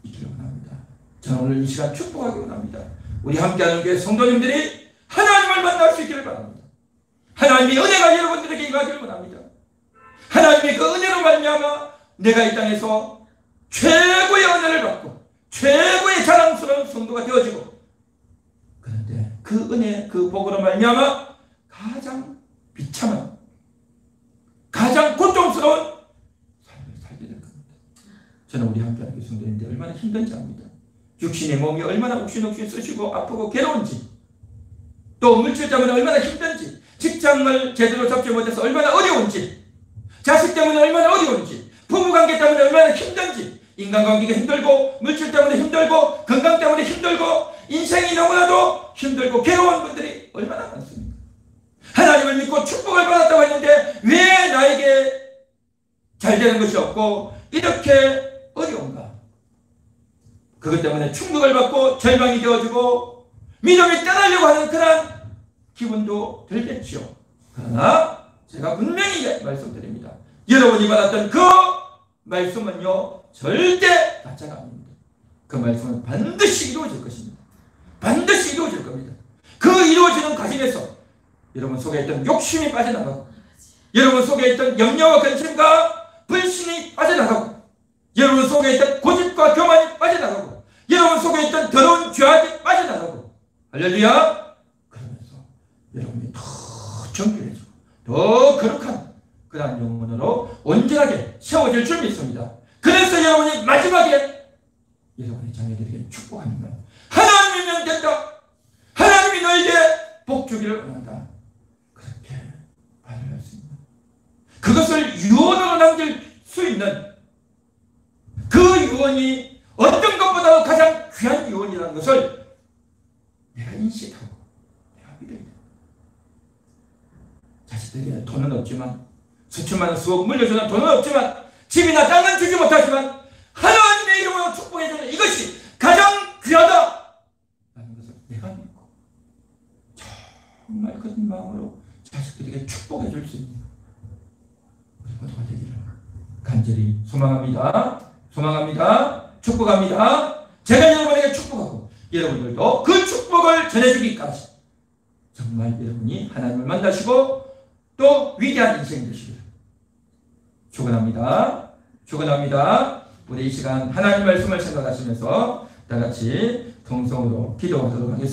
있기를 원합니다. 저는 오늘 이 시간 축복하기 원합니다. 우리 함께하는 교회 성도님들이 하나님을 만날 수 있기를 바랍니다. 하나님의 은혜가 여러분들에게 임하기를 원합니다. 하나님의 그 은혜로 말미암아 내가 이 땅에서 최고의 은혜를 받고 최고의 자랑스러운 성도가 되어지고, 그런데 그 은혜 그 복으로 말미암아 가장 비참한 가장 고통스러운 삶을 살게 될 겁니다. 저는 우리 함께하는 성도님들 얼마나 힘든지 압니다. 육신의 몸이 얼마나 옥신옥신 쓰시고 아프고 괴로운지, 또 물질 때문에 얼마나 힘든지, 직장을 제대로 잡지 못해서 얼마나 어려운지, 자식 때문에 얼마나 어려운지, 부부관계 때문에 얼마나 힘든지, 인간관계가 힘들고 물질 때문에 힘들고 건강 때문에 힘들고 인생이 너무나도 힘들고 괴로운 분들이 얼마나 많습니까? 하나님을 믿고 축복을 받았다고 했는데 왜 나에게 잘 되는 것이 없고 이렇게 어려운가? 그것 때문에 충격을 받고 절망이 되어지고 믿음이 떠나려고 하는 그런 기분도 들겠죠. 그러나 제가 분명히 말씀드립니다. 여러분이 받았던 그 말씀은요 절대 가짜가 아닙니다. 그 말씀은 반드시 이루어질 것입니다. 반드시 이루어질 겁니다. 그 이루어지는 과정에서 여러분 속에 있던 욕심이 빠져나가고, 여러분 속에 있던 염려와 근심과 불신이 빠져나가고, 여러분 속에 있던 고집과 교만이 빠져나가고, 여러분 속에 있던 더러운 죄악이 빠져나가고, 할렐루야! 그러면서 여러분이 더 정결해지고 더 거룩한 그러한 영혼으로 온전하게 세워질 줄 믿습니다. 그래서 여러분이 마지막에 여러분의 자녀들에게 축복하는 것, 하나님이면 된다, 하나님이 너에게 복 주기를 원한다, 그렇게 말을 할 수 있는, 그것을 유언으로 남길 수 있는 그 유언이 어떤 것보다도 가장 귀한 유언이라는 것을 내가 인식하고 내가 믿어야 돼. 자식들에게 돈은 없지만, 수천만 원 수억 물려주는 돈은 없지만, 집이나 땅은 주지 못하지만 하나님의 이름으로 축복해주는 이것이 가장 귀하다 라는 것을 내가 믿고 정말 그 마음으로 자식들에게 축복해줄 수 있는 우리 모두가 되기를 간절히 소망합니다. 소망합니다. 축복합니다. 제가 여러분에게 축복하고 여러분들도 그 축복을 전해주기까지 정말 여러분이 하나님을 만나시고 또 위대한 인생이 되시기를 축원합니다. 축원합니다. 우리 이 시간 하나님 말씀을 생각하시면서 다 같이 통성으로 기도하도록 하겠습니다.